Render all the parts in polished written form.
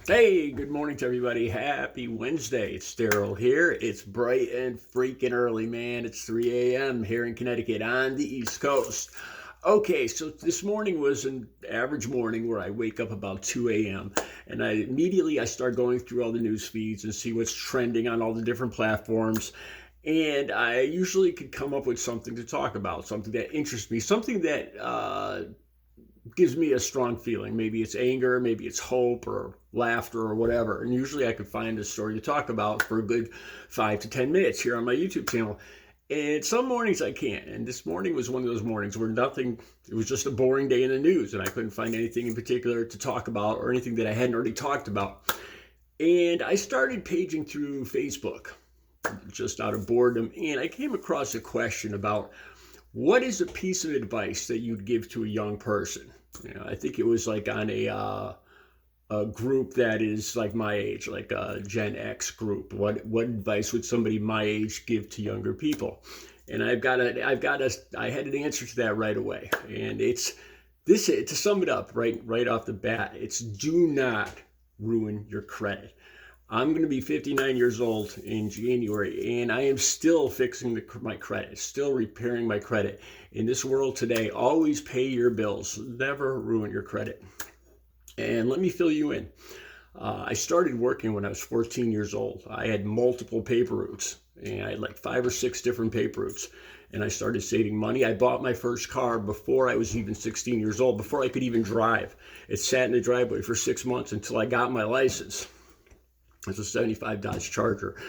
Hey, good morning to everybody. Happy Wednesday. It's Daryl here. It's bright and freaking early, man. It's 3 a.m. here in Connecticut on the East Coast. Okay, so this morning was an average morning where I wake up about 2 a.m. and I start going through all the news feeds and see what's trending on all the different platforms. And I usually could come up with something to talk about, something that interests me, something that gives me a strong feeling. Maybe it's anger, maybe it's hope or laughter or whatever. And usually I could find a story to talk about for a good 5 to 10 minutes here on my YouTube channel. And some mornings I can't. And this morning was one of those mornings where nothing, it was just a boring day in the news. And I couldn't find anything in particular to talk about or anything that I hadn't already talked about. And I started paging through Facebook just out of boredom. And I came across a question about what is a piece of advice that you'd give to a young person? I think it was like on a group that is like my age, like a Gen X group. What advice would somebody my age give to younger people? And I had an answer to that right away. And it's this to sum it up right off the bat. It's do not ruin your credit. I'm going to be 59 years old in January, and I am still fixing my credit, still repairing my credit. In this world today, always pay your bills. Never ruin your credit. And let me fill you in. I started working when I was 14 years old. I had multiple paper routes, and I had like 5 or 6 different paper routes. And I started saving money. I bought my first car before I was even 16 years old, before I could even drive. It sat in the driveway for 6 months until I got my license. It's a 75 Dodge Charger.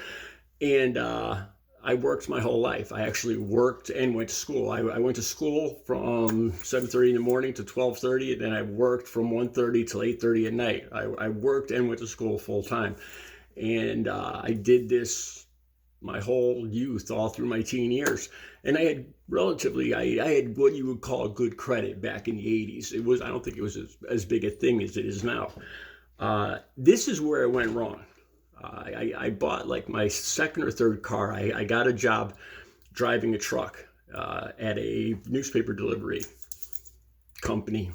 And I worked my whole life. I actually worked and went to school. I went to school from 7:30 in the morning to 12:30, and then I worked from 1:30 till 8:30 at night. I worked and went to school full time. And I did this my whole youth, all through my teen years. And I had what you would call good credit back in the 80s. I don't think it was as big a thing as it is now. This is where I went wrong. I bought like my second or third car. I got a job driving a truck at a newspaper delivery company,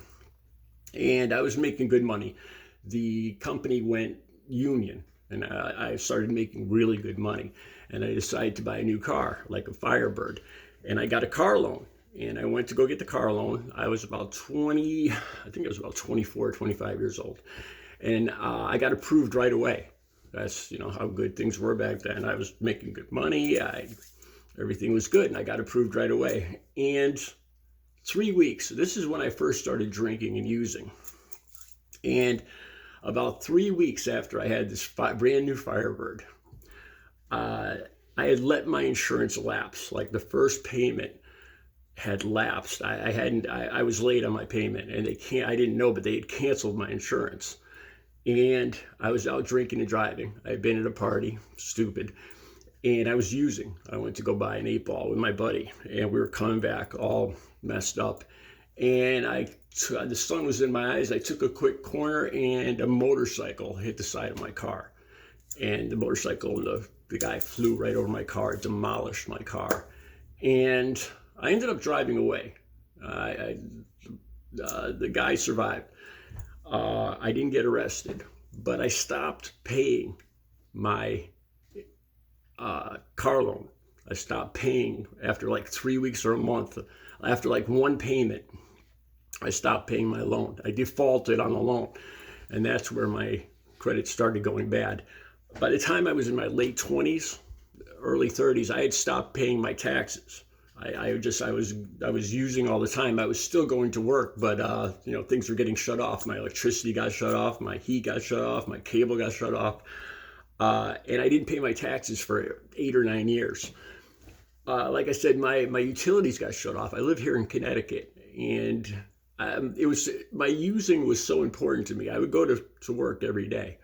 and I was making good money. The company went union, and I started making really good money. And I decided to buy a new car, like a Firebird, and I got a car loan. And I went to go get the car loan. I was about 20, I think I was about 24, 25 years old. And I got approved right away. That's how good things were back then. I was making good money. Everything was good, and I got approved right away. And 3 weeks. This is when I first started drinking and using. And about 3 weeks after I had this brand new Firebird, I had let my insurance lapse. Like the first payment had lapsed. I was late on my payment, and I didn't know, but they had canceled my insurance. And I was out drinking and driving. I had been at a party, stupid, and I was using. I went to go buy an 8-ball with my buddy, and we were coming back all messed up. And the sun was in my eyes. I took a quick corner, and a motorcycle hit the side of my car. And the motorcycle, the guy flew right over my car, demolished my car. And I ended up driving away. The guy survived. I didn't get arrested, but I stopped paying my car loan. I stopped paying after like 3 weeks or a month. After like one payment, I stopped paying my loan. I defaulted on the loan, and that's where my credit started going bad. By the time I was in my late 20s, early 30s, I had stopped paying my taxes. I was using all the time. I was still going to work, but things were getting shut off. My electricity got shut off, my heat got shut off, my cable got shut off, and I didn't pay my taxes for 8 or 9 years. Like I said, my utilities got shut off. I live here in Connecticut, and my using was so important to me. I would go to work every day,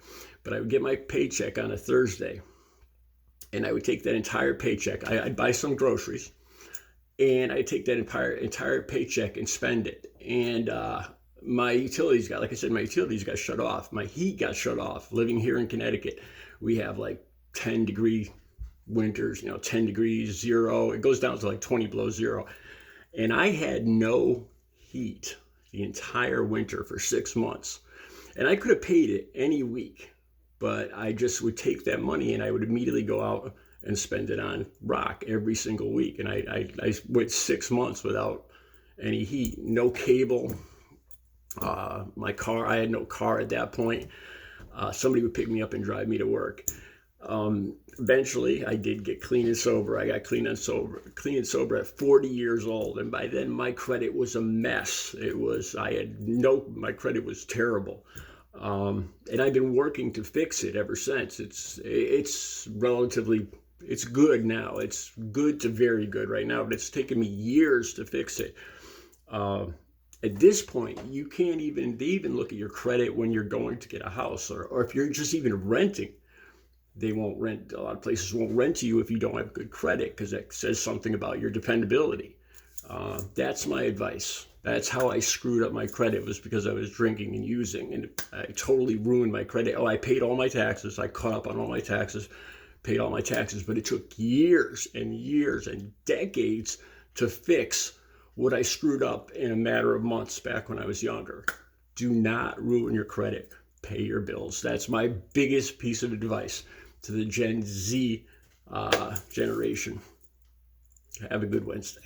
but I would get my paycheck on a Thursday, and I would take that entire paycheck. I'd buy some groceries, and I take that entire paycheck and spend it. And my utilities got shut off. My heat got shut off. Living here in Connecticut, we have like 10-degree winters, 10 degrees, zero. It goes down to like 20 below zero. And I had no heat the entire winter for 6 months. And I could have paid it any week, but I just would take that money and I would immediately go out and spend it on rock every single week. And I went 6 months without any heat, no cable. My car, I had no car at that point. Somebody would pick me up and drive me to work. Eventually, I did get clean and sober. I got clean and sober at 40 years old, and by then my credit was a mess. My credit was terrible, and I've been working to fix it ever since. It's good now. It's good to very good right now, but it's taken me years to fix it. At this point, you can't even look at your credit when you're going to get a house, or if you're just even renting. They won't rent. A lot of places won't rent to you if you don't have good credit, because that says something about your dependability. That's my advice. That's how I screwed up my credit, was because I was drinking and using, and I totally ruined my credit. I paid all my taxes. I caught up on all my taxes, paid all my taxes, but it took years and years and decades to fix what I screwed up in a matter of months back when I was younger. Do not ruin your credit. Pay your bills. That's my biggest piece of advice to the Gen Z generation. Have a good Wednesday.